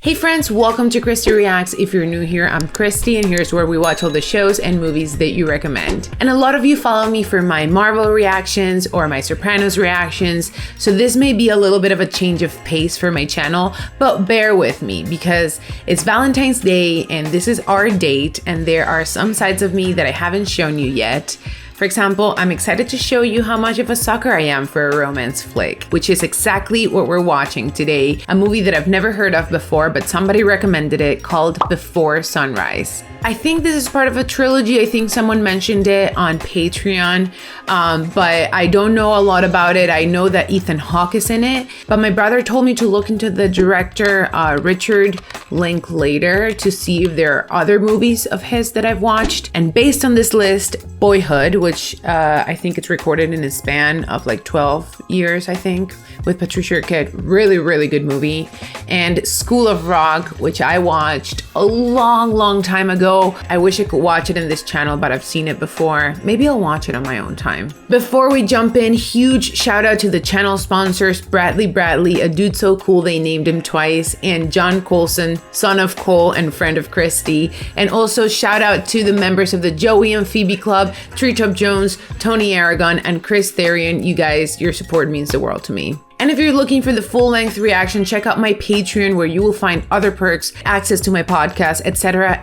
Hey friends, welcome to Christy Reacts. If you're new here, I'm Christy and here's where we watch all the shows and movies that you recommend. And a lot of you follow me for my Marvel reactions or my Sopranos reactions, so this may be a little bit of a change of pace for my channel, but bear with me because it's Valentine's Day and this is our date and there are some sides of me that I haven't shown you yet. For example, I'm excited to show you how much of a sucker I am for a romance flick, which is exactly what we're watching today, a movie that I've never heard of before, but somebody recommended it, called Before Sunrise. I think this is part of a trilogy. I think someone mentioned it on Patreon, but I don't know a lot about it. I know that Ethan Hawke is in it, but my brother told me to look into the director, Richard Linklater, to see if there are other movies of his that I've watched. And based on this list, Boyhood, which I think it's recorded in a span of like 12 years, I think, with Patricia Arquette, really good movie. And School of Rock, which I watched a long time ago. I wish I could watch it in this channel, but I've seen it before. Maybe I'll watch it on my own time. Before we jump in, huge shout out to the channel sponsors, Bradley, a dude so cool they named him twice, and John Colson, son of Cole and friend of Christy. And also shout out to the members of the Joey and Phoebe Club, Treetop Jones, Tony Aragon, and Chris Therian. You guys, your support means the world to me. And if you're looking for the full-length reaction, check out my Patreon where you will find other perks, access to my podcast, etc.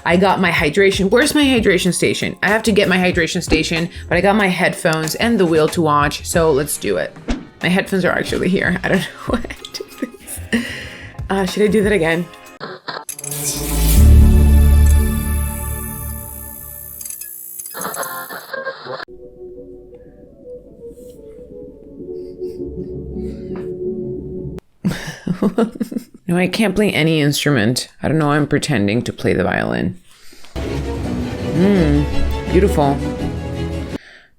I got my hydration. Where's my hydration station? I have to get my hydration station, but I got my headphones and the wheel to watch, so let's do it. My headphones are actually here. I don't know what I do this. Should I do that again? No, I can't play any instrument. I don't know, I'm pretending to play the violin. Beautiful.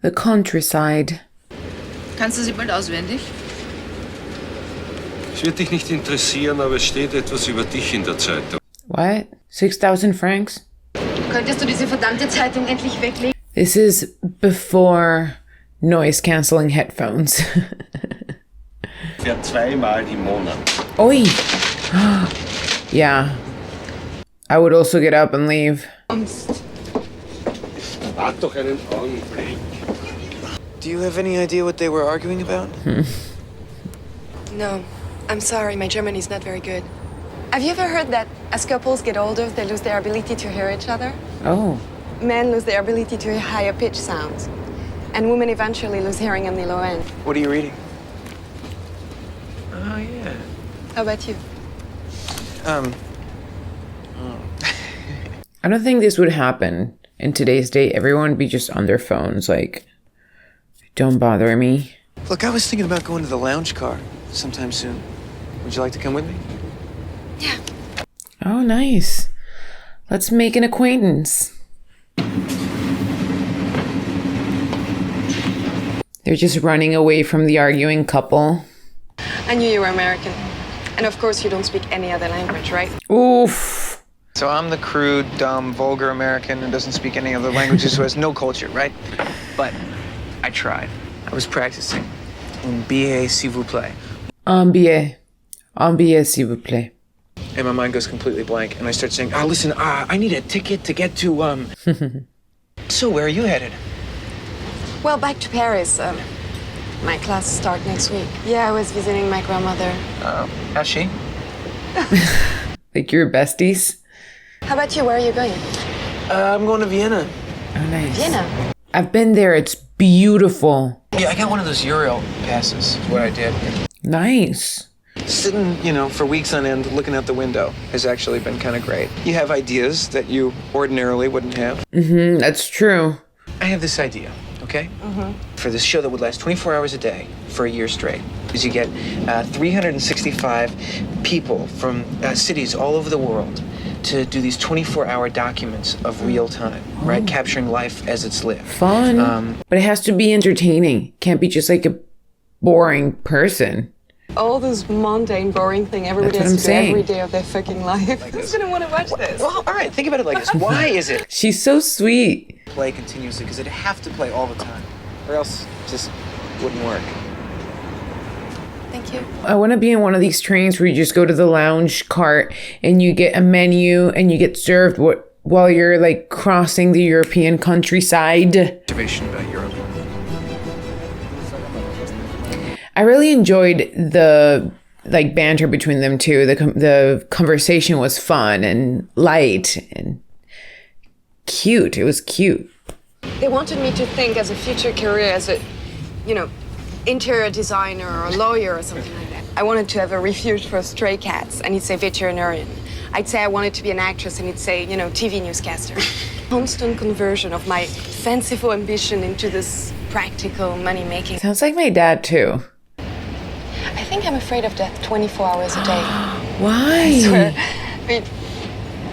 The countryside. Kannst du sie bald auswendig? Es wird dich nicht interessieren, aber es steht etwas über dich in der Zeitung. What? 6,000 francs? Könntest du diese verdammte Zeitung endlich weglegen? This is before noise cancelling headphones. Fährt zweimal im Monat. Oi! Yeah. I would also get up and leave. Wart doch einen Augenblick. Do you have any idea what they were arguing about? No. I'm sorry, my German is not very good. Have you ever heard that as couples get older, they lose their ability to hear each other? Oh. Men lose their ability to hear higher pitch sounds. And women eventually lose hearing on the low end. What are you reading? Oh, yeah. How about you? I don't think this would happen in today's day. Everyone would be just on their phones, like, don't bother me. Look, I was thinking about going to the lounge car sometime soon. Would you like to come with me? Yeah. Oh, nice. Let's make an acquaintance. They're just running away from the arguing couple. I knew you were American. And of course you don't speak any other language, right? Oof. So I'm the crude, dumb, vulgar American who doesn't speak any other languages, who has no culture, right? But I tried. I was practicing. Un billet, s'il vous plaît. Un billet. Un billet, s'il vous plaît. And my mind goes completely blank, and I start saying, listen, I need a ticket to get to, So where are you headed? Well, back to Paris. My classes start next week. Yeah, I was visiting my grandmother. How's she? Like your besties? How about you? Where are you going? I'm going to Vienna. Oh, nice. Vienna. I've been there. It's beautiful. Yeah, I got one of those Euro passes, is what I did. Nice. Sitting, for weeks on end, looking out the window has actually been kind of great. You have ideas that you ordinarily wouldn't have. That's true. I have this idea, okay? For this show that would last 24 hours a day for a year straight. Is you get 365 people from cities all over the world to do these 24-hour documents of real time, right? Capturing life as it's lived. Fun. But it has to be entertaining. Can't be just like a boring person. All this mundane, boring thing everybody has to do every day of their fucking life. Who's gonna want to watch this? Well, all right, think about it like this. Why is it She's so sweet. play continuously? Because it'd have to play all the time, or else it just wouldn't work. Thank Thank you. I want to be in one of these trains where you just go to the lounge cart and you get a menu and you get served while you're like crossing the European countryside. Observation about Europe. I really enjoyed the like banter between them two. The conversation was fun and light and cute. It was cute. They wanted me to think as a future career as a, interior designer or a lawyer or something like that. I wanted to have a refuge for stray cats, and he'd say veterinarian. I'd say I wanted to be an actress, and he'd say, TV newscaster. Constant conversion of my fanciful ambition into this practical money-making. Sounds like my dad too. I think I'm afraid of death 24 hours a day. Why? I swear. I mean,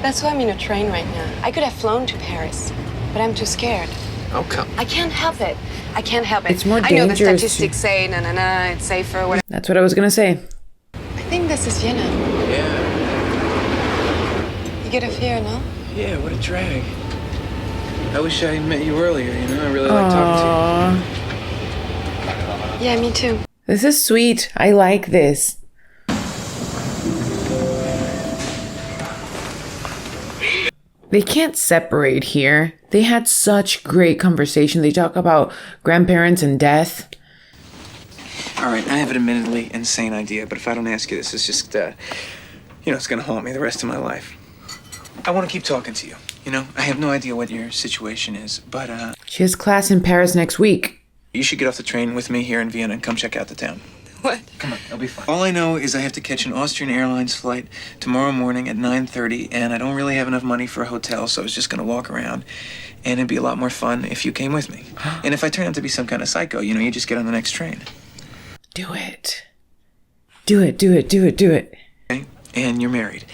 that's why I'm in a train right now. I could have flown to Paris, but I'm too scared. Oh, come. I can't help it. I can't help it. It's more I know the dangerous statistics say, it's safer, whatever. That's what I was gonna say. I think this is Vienna. Yeah. You get a fear, no? Yeah, what a drag. I wish I met you earlier, I really like talking to you. Yeah, me too. This is sweet. I like this. They can't separate here. They had such great conversation. They talk about grandparents and death. All right, I have an admittedly insane idea, but if I don't ask you, this is just, it's gonna haunt me the rest of my life. I want to keep talking to you. I have no idea what your situation is, but, She has class in Paris next week. you should get off the train with me here in Vienna and come check out the town. What? Come on, it'll be fine. All I know is I have to catch an Austrian Airlines flight tomorrow morning at 9:30, and I don't really have enough money for a hotel, so I was just gonna walk around, and it'd be a lot more fun if you came with me. And if I turn out to be some kind of psycho, you just get on the next train. Do it. Do it, do it, do it, do it. Okay? And you're married.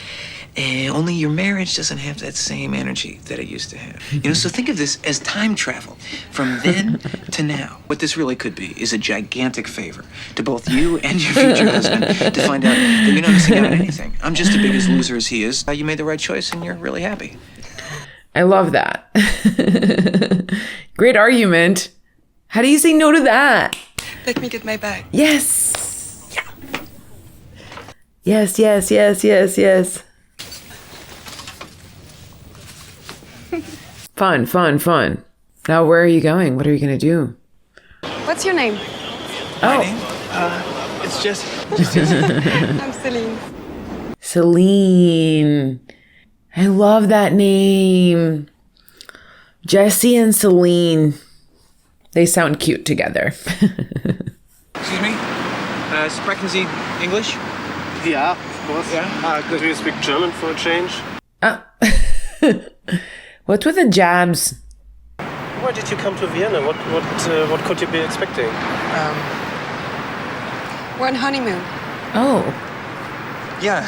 And only your marriage doesn't have that same energy that it used to have. So think of this as time travel from then to now. What this really could be is a gigantic favor to both you and your future husband to find out that you're not missing out on anything. I'm just as big as loser as he is. You made the right choice and you're really happy. I love that. Great argument. How do you say no to that? Let me get my bag. Yes. Yes, yes, yes, yes, yes. Fun, fun, fun. Now, where are you going? What are you going to do? What's your name? My name? It's just... I'm Celine. Celine. I love that name. Jesse and Celine. They sound cute together. Excuse me? Sprechen Sie English? Yeah, of course. Yeah? Do you speak German for a change? What's with the jabs? Why did you come to Vienna? What could you be expecting? We're on honeymoon. Oh. Yeah.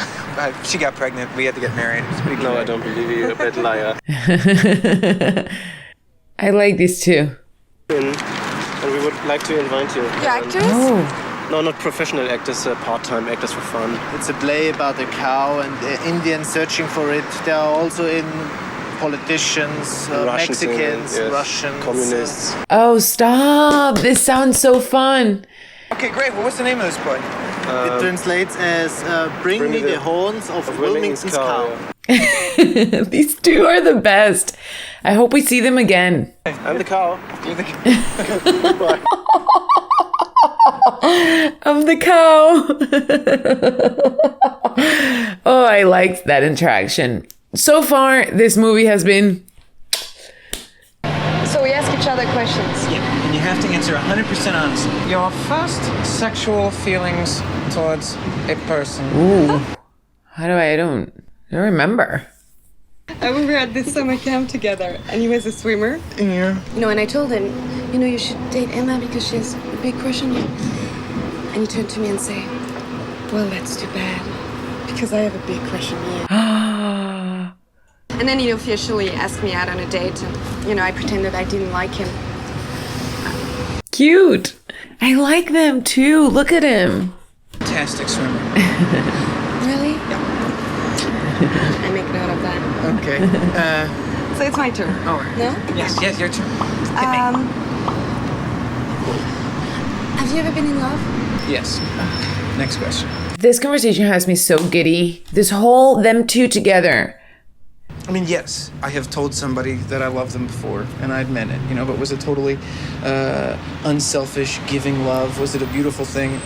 She got pregnant. We had to get married. It's pretty No, good. I don't believe you. You're a bad liar. I like these two. And we would like to invite you. You're actors? Oh. No, not professional actors, part-time actors for fun. It's a play about a cow and Indians searching for it. There are also in politicians, Russians, Mexicans, yes, Russians, communists. Oh, stop. This sounds so fun. Okay, great. Well, what's the name of this play? it translates as "Bring me the horns of Wilmington's cow." Yeah. These two are the best. I hope we see them again. I'm the cow. You're the... I'm the cow. Oh, I liked that interaction. So far, this movie has been... So we ask each other questions. Yeah, and you have to answer 100% honestly. Your first sexual feelings towards a person. Ooh. How do I don't remember. I remember at this summer camp together, and he was a swimmer. Yeah. And I told him, you should date Emma because she has a big crush on you. And he turned to me and said, well, that's too bad, because I have a big crush on you. And then he officially asked me out on a date, and, I pretended I didn't like him. Cute. I like them too. Look at him. Fantastic swimmer. Really? Yeah. I make note of that. Okay. So it's my turn. All right. No? Yes, your turn. Have you ever been in love? Yes. Next question. This conversation has me so giddy. This whole them two together. I mean, yes, I have told somebody that I love them before, and I'd meant it, but was it totally unselfish, giving love? Was it a beautiful thing?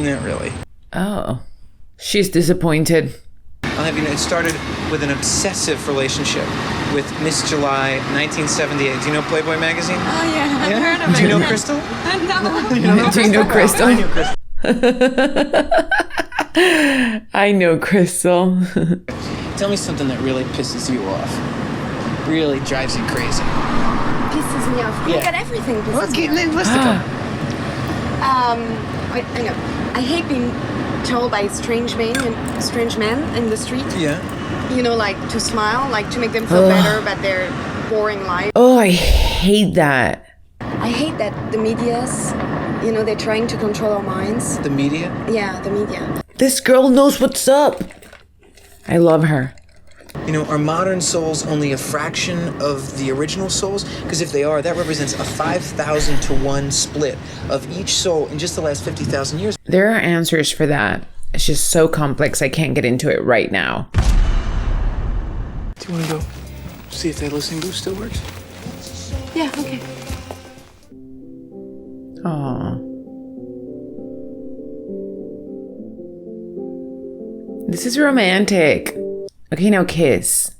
Not really. Oh. She's disappointed. I'll have you know, it started with an obsessive relationship with Miss July, 1978. Do you know Playboy magazine? Oh, yeah, I've heard of it. Do you know Crystal? No. Do you know Crystal? I knew Crystal. I know Crystal. Tell me something that really pisses you off. Really drives you crazy. Pisses me off. Yeah. I got everything pisses me off. List a couple. I know. I hate being told by strange men in the street. Yeah. Like to smile, like to make them feel better about their boring life. Oh, I hate that. I hate that the media's, they're trying to control our minds. The media? Yeah, the media. This girl knows what's up. I love her. Are modern souls only a fraction of the original souls? Because if they are, that represents a 5,000 to 1 split of each soul in just the last 50,000 years. There are answers for that. It's just so complex, I can't get into it right now. Do you want to go see if that listening booth still works? Yeah, okay. Aww. This is romantic. Okay, now kiss.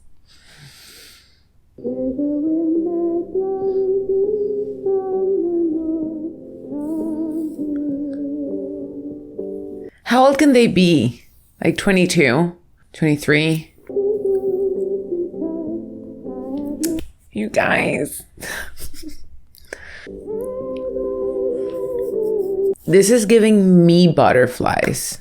How old can they be? Like 22? 23? You guys. This is giving me butterflies.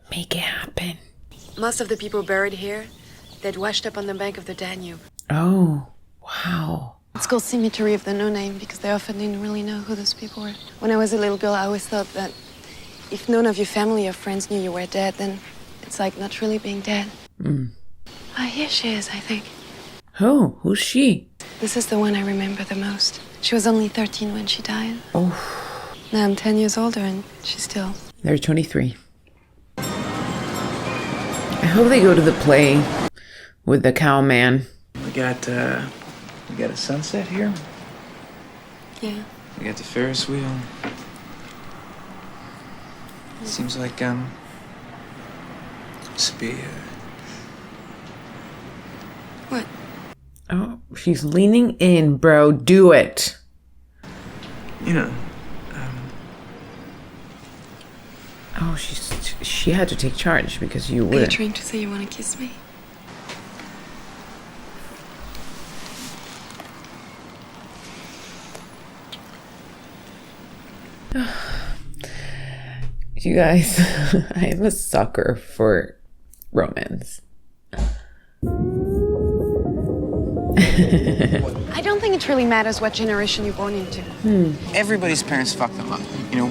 Make it happen. Most of the people buried here, they'd washed up on the bank of the Danube. Oh, wow. It's called Cemetery of the No Name because they often didn't really know who those people were. When I was a little girl, I always thought that if none of your family or friends knew you were dead, then it's like not really being dead. Ah, here she is, I think. Oh, who's she? This is the one I remember the most. She was only 13 when she died. Oh. Now I'm 10 years older and she's still... They're 23. I hope they go to the play with the cowman. We got a sunset here. Yeah. We got the Ferris wheel. Seems like this would be What? Oh, she's leaning in, bro. Do it. Oh, she had to take charge because you Are you wouldn't. trying to say you want to kiss me? You guys, I am a sucker for romance. I don't think it really matters what generation you're born into. everybody's parents fucked them up.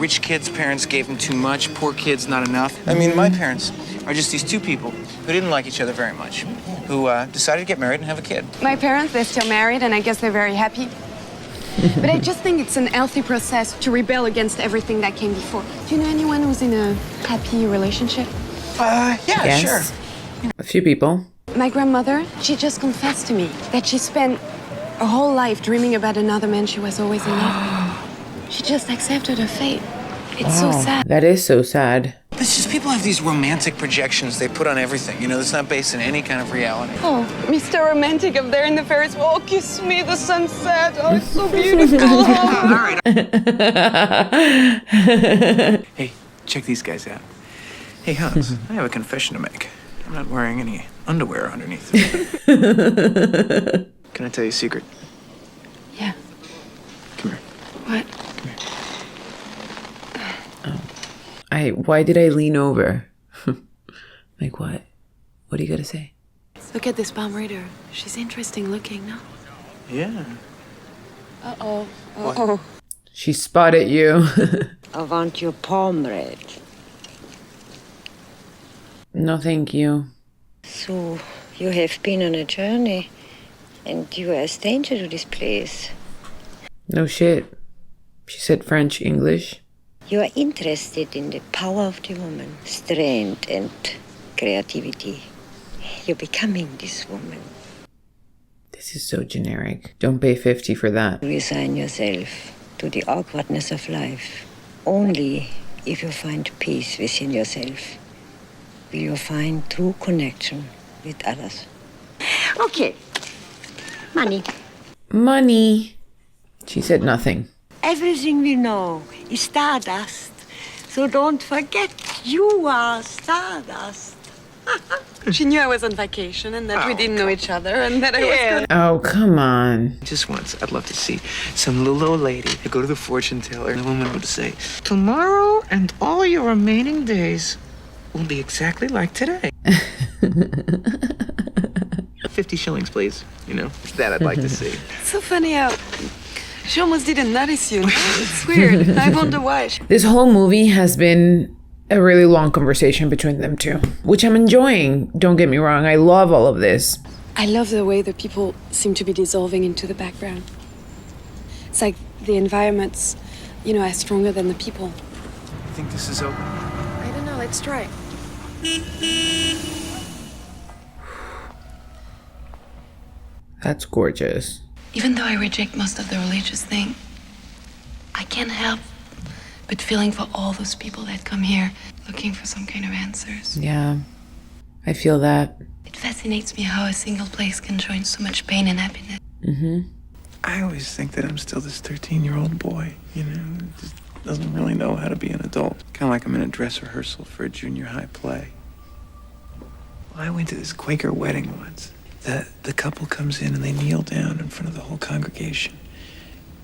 Rich kids' parents gave them too much, poor kids not enough. I mean, my parents are just these two people who didn't like each other very much, who decided to get married and have a kid. My parents, they're still married, and I guess they're very happy. But I just think it's an healthy process to rebel against everything that came before. Do you know anyone who's in a happy relationship? Yeah, Yes. sure. A few people. My grandmother, she just confessed to me that she spent her whole life dreaming about another man she was always in love with. She just accepted her fate. It's so sad. That is so sad. It's just people have these romantic projections they put on everything, that's not based in any kind of reality. Oh, Mr. Romantic up there in the Ferris wheel. Oh, kiss me, the sunset. Oh, it's so beautiful. All right. Hey, check these guys out. Hey, Hans, I have a confession to make. I'm not wearing any underwear underneath. Can I tell you a secret? Yeah. Come here. What? Why did I lean over? Like what? What are you gonna say? Look at this palm reader. She's interesting looking, no? Yeah. Uh-oh. Uh-oh. She spotted you. I want your palm read. No, thank you. So, you have been on a journey, and you are a stranger to this place. No shit. She said French, English. You are interested in the power of the woman, strength and creativity. You're becoming this woman. This is so generic. Don't pay 50 for that. Resign yourself to the awkwardness of life. Only if you find peace within yourself will you find true connection with others. Okay. Money. Money. She said nothing. Everything we know is stardust. So don't forget, you are stardust. She knew I was on vacation and that we didn't know each other and that I was good. Oh, come on. Just once, I'd love to see some little old lady go to the fortune teller, and the woman would say, "Tomorrow and all your remaining days will be exactly like today." 50 shillings, please. You know, that I'd like to see. So funny how she almost didn't notice you. It's weird. I wonder why. This whole movie has been a really long conversation between them two, which I'm enjoying. Don't get me wrong. I love all of this. I love the way the people seem to be dissolving into the background. It's like the environments, are stronger than the people. You think this is open? I don't know. Let's try. That's gorgeous. Even though I reject most of the religious thing, I can't help but feeling for all those people that come here looking for some kind of answers. Yeah, I feel that. It fascinates me how a single place can join so much pain and happiness. I always think that I'm still this 13-year-old boy, just doesn't really know how to be an adult. Kind of like I'm in a dress rehearsal for a junior high play. Well, I went to this Quaker wedding once. The couple comes in and they kneel down in front of the whole congregation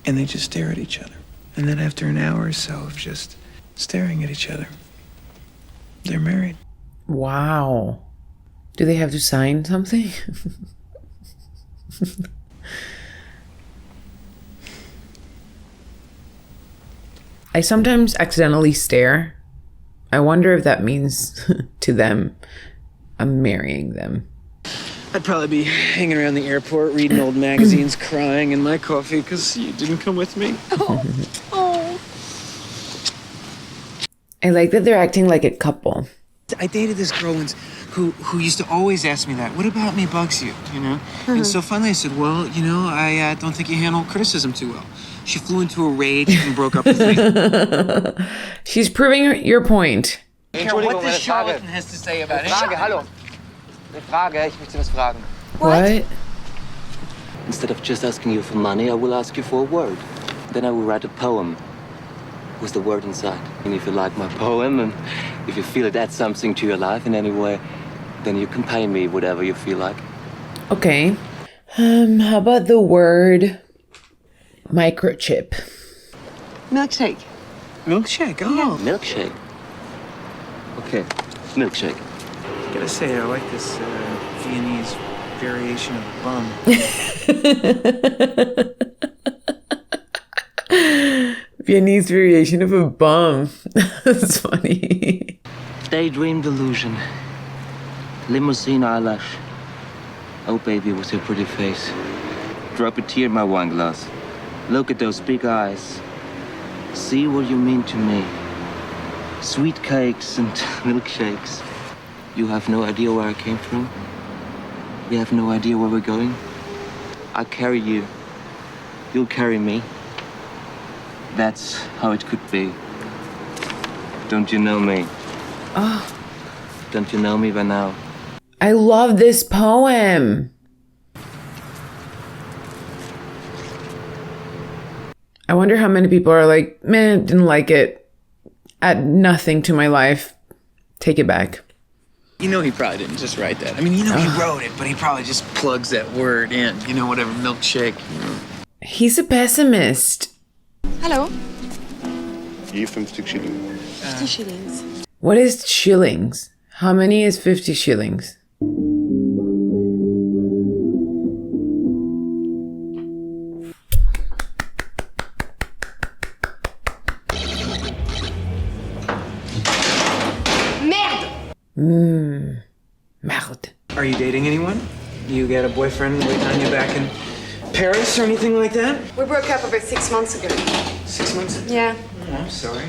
and they just stare at each other. And then after an hour or so of just staring at each other, they're married. Wow. Do they have to sign something? I sometimes accidentally stare. I wonder if that means to them, I'm marrying them. I'd probably be hanging around the airport, reading old magazines, crying in my coffee because you didn't come with me. I like that they're acting like a couple. I dated this girl once who used to always ask me that. What about me bugs you, And so finally I said, well, I don't think you handle criticism too well. She flew into a rage and broke up with me. She's proving your point. I don't care what this charlatan has to say about it. Hallo. Eine Frage, ich möchte was fragen. What? Instead of just asking you for money, I will ask you for a word. Then I will write a poem with the word inside. And if you like my poem, and if you feel it adds something to your life in any way, then you can pay me whatever you feel like. Okay. How about the word microchip? Milkshake. Milkshake, oh. Milkshake. Okay, milkshake. I gotta say, I like this Viennese variation of bum. Viennese variation of a bum. That's funny. Daydream delusion. Limousine eyelash. Oh, baby, with your pretty face. Drop a tear in my wine glass. Look at those big eyes. See what you mean to me. Sweet cakes and milkshakes. You have no idea where I came from. We have no idea where we're going. I carry you. You'll carry me. That's how it could be. Don't you know me? Oh, Don't you know me by now? I love this poem. I wonder how many people are like, man, didn't like it. Add nothing to my life. Take it back. He probably didn't just write that. I mean, he wrote it, but he probably just plugs that word in. Whatever, milkshake. He's a pessimist. Hello. Hier 50 Schilling. 50 shillings. What is shillings? How many is 50 shillings? Merde. Are you dating anyone? You got a boyfriend waiting on you back in Paris or anything like that? We broke up about 6 months ago. 6 months? Yeah. Oh, I'm sorry.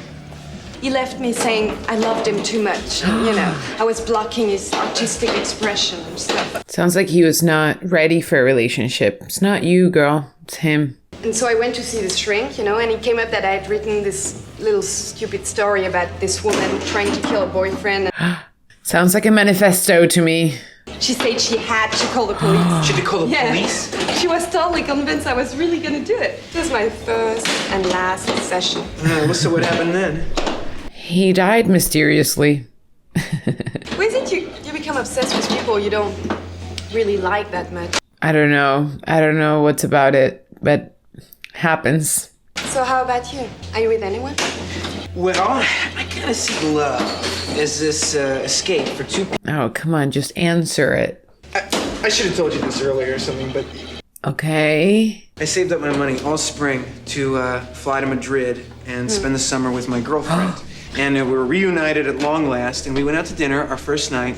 He left me saying I loved him too much. You know, I was blocking his artistic expression and stuff. Sounds like he was not ready for a relationship. It's not you, girl. It's him. And so I went to see the shrink, you know, and it came up that I had written this little stupid story about this woman trying to kill a boyfriend. Sounds like a manifesto to me. She said she had to call the police. She had to call the police? She was totally convinced I was really gonna do it. It was my first and last session. So what happened then? He died mysteriously. Why is it you become obsessed with people you don't really like that much? I don't know. I don't know what's about it, but happens. So how about you? Are you with anyone? Well, I kind of see love as this escape for two people. Oh, come on, just answer it. I should have told you this earlier or something, but... Okay. I saved up my money all spring to fly to Madrid and spend the summer with my girlfriend. And we were reunited at long last, and we went out to dinner our first night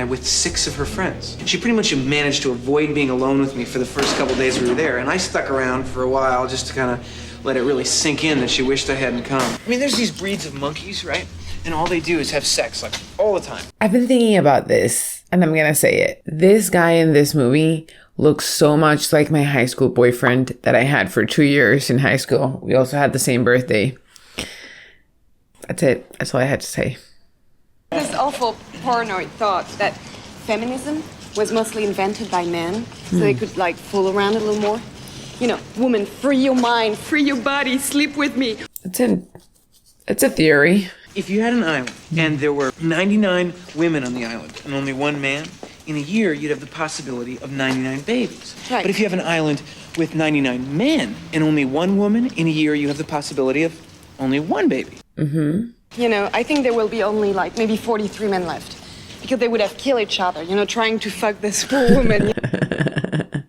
with 6 of her friends. She pretty much managed to avoid being alone with me for the first couple days we were there, and I stuck around for a while just to kind of let it really sink in that she wished I hadn't come. I mean, there's these breeds of monkeys, right? And all they do is have sex, like, all the time. I've been thinking about this, and I'm gonna say it. This guy in this movie looks so much like my high school boyfriend that I had for 2 years in high school. We also had the same birthday. That's it. That's all I had to say. This awful paranoid thought that feminism was mostly invented by men so they could like fool around a little more. You know, woman, free your mind, free your body, sleep with me. It's a theory. If you had an island and there were 99 women on the island and only one man, in a year you'd have the possibility of 99 babies. Right. But if you have an island with 99 men and only one woman, in a year you have the possibility of only one baby. Mm-hmm. You know, I think there will be only like maybe 43 men left because they would have killed each other, you know, trying to fuck this poor woman.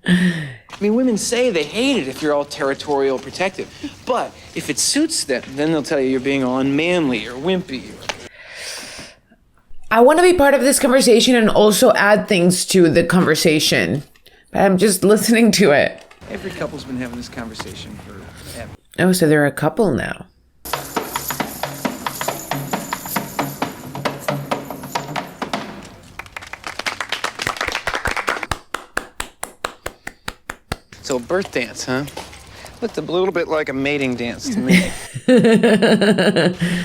I mean, women say they hate it if you're all territorial protective. But if it suits them, then they'll tell you you're being all unmanly or wimpy. I want to be part of this conversation and also add things to the conversation. But I'm just listening to it. Every couple's been having this conversation forever. Oh, so they're a couple now. So a birth dance, huh? Looked a little bit like a mating dance to me.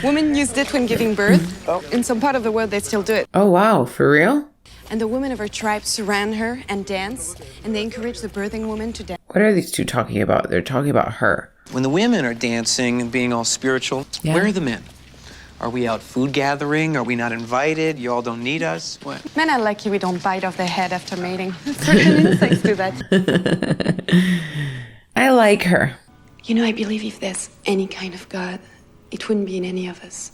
Women used it when giving birth. In some part of the world, they still do it. Oh, wow. For real? And the women of her tribe surround her and dance, and they encourage the birthing woman to dance. What are these two talking about? They're talking about her. When the women are dancing and being all spiritual, where are the men? Are we out food gathering? Are we not invited? You all don't need us? What? Men are lucky we don't bite off their head after mating. Certain insects do that. I like her. You know, I believe if there's any kind of God, it wouldn't be in any of us.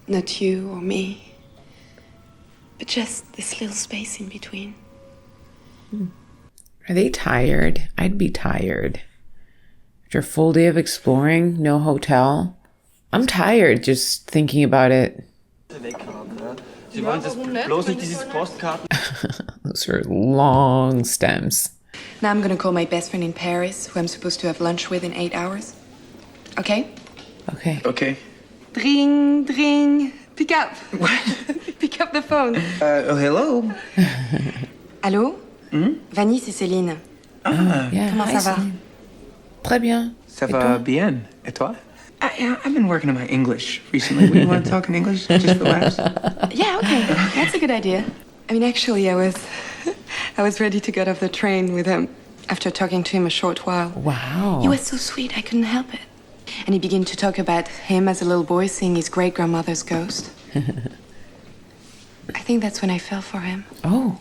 Not you or me, but just this little space in between. Are they tired? I'd be tired. After a full day of exploring, no hotel. I'm tired just thinking about it. Those are long stems. Now I'm gonna call my best friend in Paris, who I'm supposed to have lunch with in 8 hours. Okay? Okay. Okay. Dring, dring. Pick up. Pick up the phone. Oh, hello. Allô? Vanny, c'est Céline. Yeah, Comment ça va? Très bien. Ça va bien. Et toi? I've been working on my English recently. We want to talk in English just for laughs? Yeah, okay. That's a good idea. I mean, actually, I was ready to get off the train with him after talking to him a short while. Wow. He was so sweet, I couldn't help it. And he began to talk about him as a little boy seeing his great-grandmother's ghost. I think that's when I fell for him. Oh.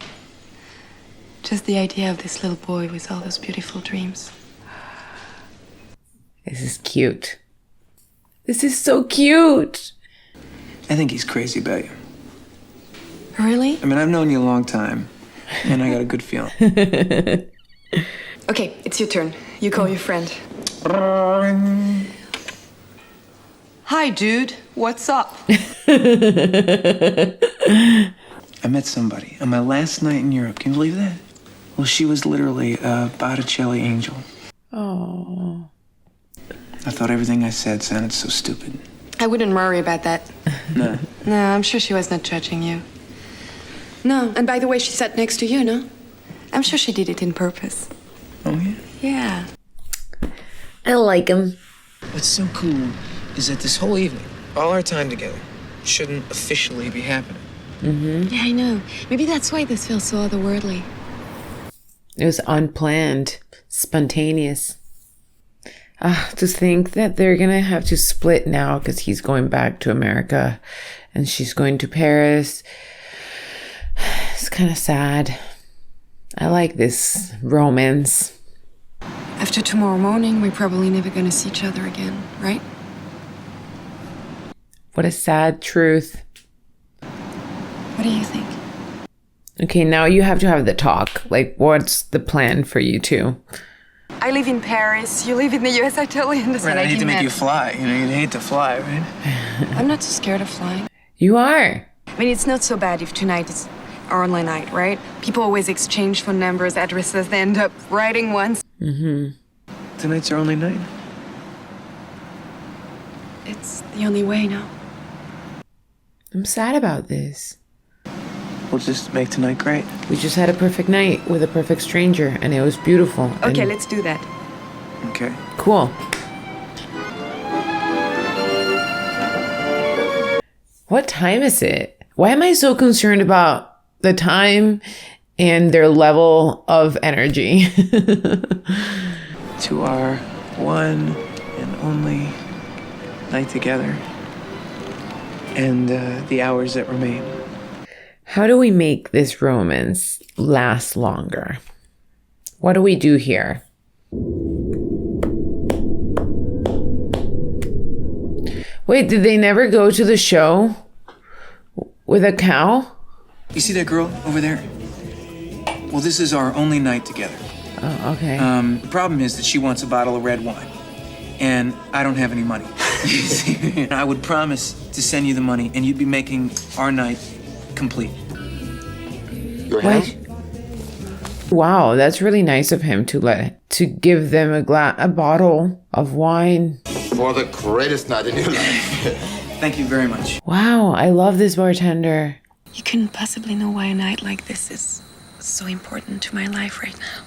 Just the idea of this little boy with all those beautiful dreams. This is cute. This is so cute. I think he's crazy about you. Really? I mean, I've known you a long time, and I got a good feeling. Okay, it's your turn. You call your friend. Hi, dude. What's up? I met somebody on my last night in Europe. Can you believe that? Well, she was literally a Botticelli angel. Oh. I thought everything I said sounded so stupid. I wouldn't worry about that. No. No, I'm sure she was not judging you. No, and by the way, she sat next to you, no? I'm sure she did it in purpose. Oh, yeah? Yeah. I like him. What's so cool is that this whole evening, all our time together, shouldn't officially be happening. Yeah, I know. Maybe that's why this feels so otherworldly. It was unplanned, spontaneous. To think that they're gonna have to split now because he's going back to America and she's going to Paris. It's kind of sad. I like this romance. After tomorrow morning, we're probably never gonna see each other again, right? What a sad truth. What do you think? Okay, now you have to have the talk. Like, what's the plan for you two? I live in Paris, you live in the US, I totally understand. Right, I hate to make you fly. You know, you'd hate to fly, right? I'm not so scared of flying. You are. I mean, it's not so bad if tonight is our only night, right? People always exchange phone numbers, addresses, they end up writing once. Tonight's our only night. It's the only way now. I'm sad about this. We'll just make tonight great. We just had a perfect night with a perfect stranger and it was beautiful. Okay, and let's do that. Okay. Cool. What time is it? Why am I so concerned about the time and their level of energy? To our one and only night together. And the hours that remain. How do we make this romance last longer? What do we do here? Wait, did they never go to the show with a cow? You see that girl over there? Well, this is our only night together. Oh, okay. The problem is that she wants a bottle of red wine. And I don't have any money. I would promise to send you the money and you'd be making our night complete. Wait. Wow, that's really nice of him to give them a bottle of wine. For the greatest night in your life. Thank you very much. Wow, I love this bartender. You couldn't possibly know why a night like this is so important to my life right now.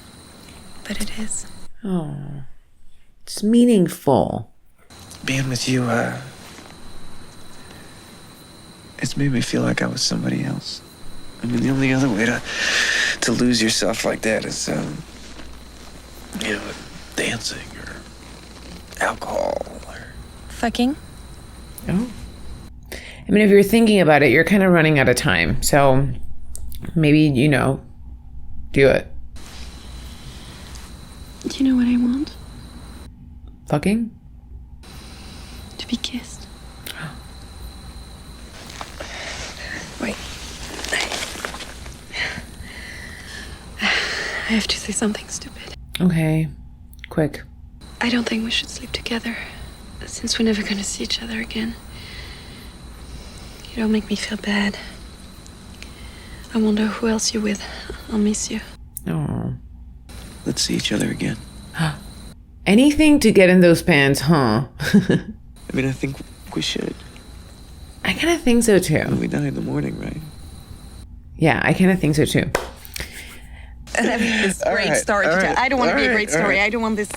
But it is. Oh, it's meaningful. Being with you, it's made me feel like I was somebody else. I mean, the only other way to lose yourself like that is, dancing or alcohol or... Fucking? Oh. I mean, if you're thinking about it, you're kind of running out of time. So maybe, do it. Do you know what I want? Fucking? To be kissed. Wait. I have to say something stupid. Okay. Quick. I don't think we should sleep together, since we're never gonna see each other again. You don't make me feel bad. I wonder who else you're with. I'll miss you. Oh. Let's see each other again. Anything to get in those pants, huh? I mean, I think we should. I kind of think so too. We die in the morning, right? Yeah, I kind of think so too. And I mean, this great story to tell. I don't want to be a great story. I don't want this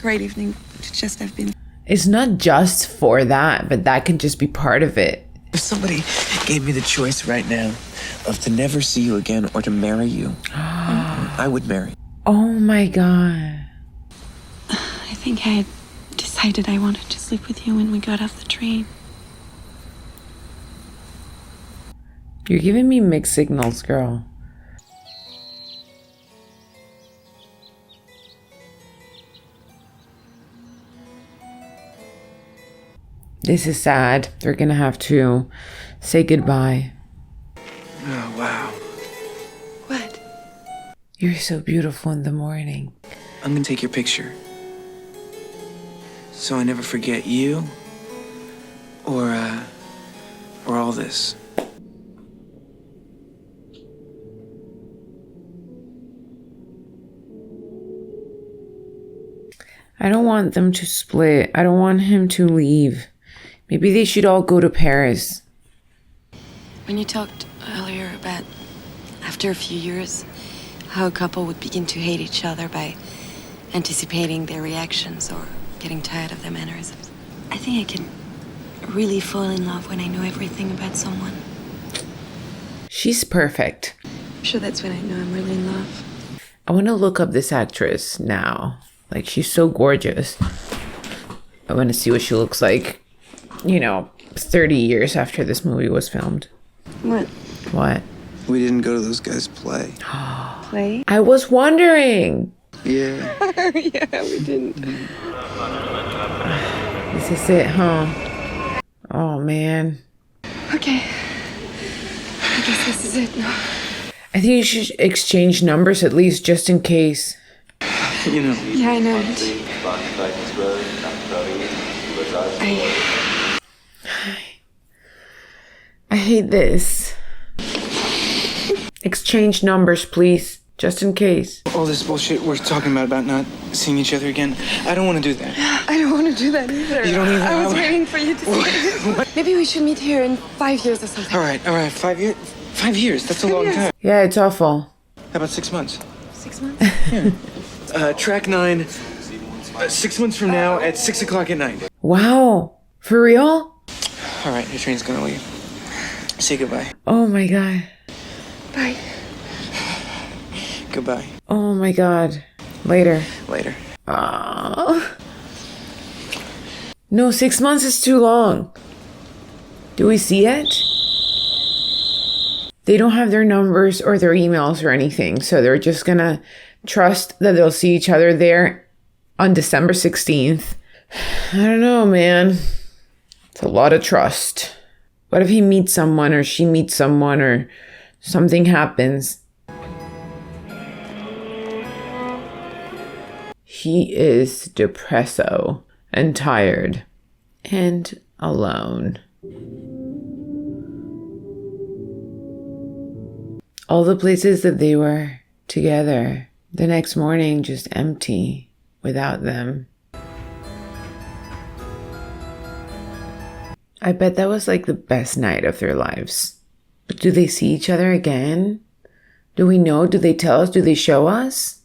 great evening to just have been. It's not just for that, but that can just be part of it. If somebody gave me the choice right now of to never see you again or to marry you, I would marry. Oh my God. I think I had decided I wanted to sleep with you when we got off the train. You're giving me mixed signals, girl. This is sad. They're gonna have to say goodbye. Oh, wow. What? You're so beautiful in the morning. I'm gonna take your picture. So I never forget you or all this. I don't want them to split. I don't want him to leave. Maybe they should all go to Paris. When you talked earlier about after a few years, how a couple would begin to hate each other by anticipating their reactions or getting tired of their mannerisms. I think I can really fall in love when I know everything about someone. She's perfect. I'm sure that's when I know I'm really in love. I want to look up this actress now. Like, she's so gorgeous. I want to see what she looks like, 30 years after this movie was filmed. What? What? We didn't go to those guys' play. Play? I was wondering. Yeah. Yeah, we didn't. This is it, huh? Oh, man. Okay. I guess this is it now. I think you should exchange numbers at least, just in case. You know. Yeah, I know. I hate this. Exchange numbers, please. Just in case. All this bullshit we're talking about not seeing each other again, I don't want to do that. I don't want to do that either. You don't either? I was waiting for you to say it. Maybe we should meet here in 5 years or something. All right. 5 years? 5 years, that's a long time. Yeah, it's awful. How about 6 months? 6 months? Yeah. Track 9, 6 months from now at 6 o'clock at night. Wow. For real? All right, your train's gonna leave. Say goodbye. Oh my God. Bye. Goodbye. Oh my God. Later. Later. No, 6 months is too long. Do we see it? They don't have their numbers or their emails or anything, so they're just gonna trust that they'll see each other there on December 16th. I don't know, man. It's a lot of trust. What if he meets someone or she meets someone or something happens? He is depresso and tired and alone. All the places that they were together, the next morning just empty without them. I bet that was like the best night of their lives. But do they see each other again? Do we know? Do they tell us? Do they show us?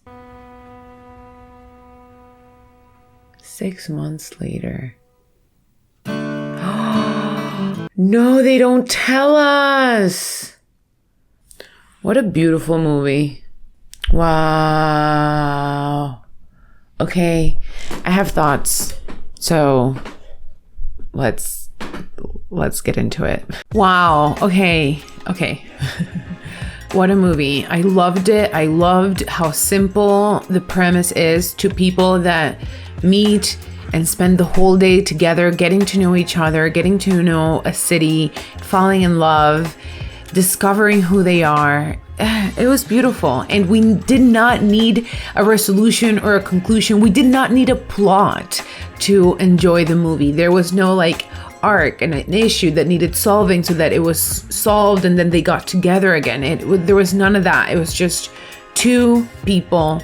6 months later. No, they don't tell us. What a beautiful movie. Wow. Okay, I have thoughts. So let's get into it. Wow. Okay. What a movie. I loved it. I loved how simple the premise is to people that meet and spend the whole day together, getting to know each other, getting to know a city, falling in love, discovering who they are. It was beautiful. And we did not need a resolution or a conclusion. We did not need a plot to enjoy the movie. There was no arc and an issue that needed solving so that it was solved and then they got together again. There was none of that. It was just two people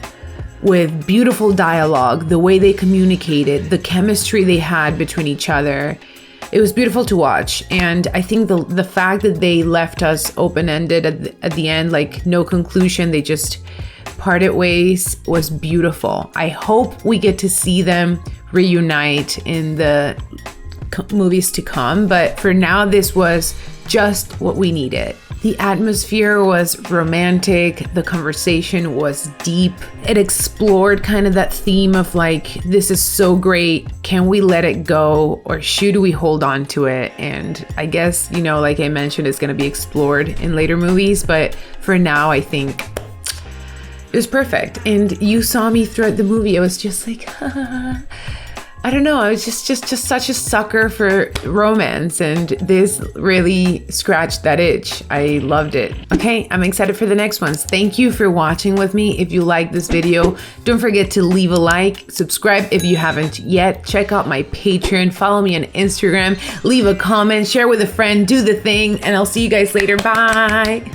with beautiful dialogue, the way they communicated, the chemistry they had between each other. It was beautiful to watch. And I think the fact that they left us open-ended at the end, no conclusion, they just parted ways, was beautiful. I hope we get to see them reunite in the movies to come, but for now this was just what we needed. The atmosphere was romantic, the conversation was deep. It explored kind of that theme of this is so great, can we let it go or should we hold on to it? And I guess, like I mentioned, it's going to be explored in later movies, but for now I think it was perfect. And you saw me throughout the movie. I was just I don't know, I was just such a sucker for romance, and this really scratched that itch. I loved it. Okay, I'm excited for the next ones. Thank you for watching with me. If you like this video, don't forget to leave a like, subscribe if you haven't yet, check out my Patreon, follow me on Instagram, leave a comment, share with a friend, do the thing, and I'll see you guys later. Bye.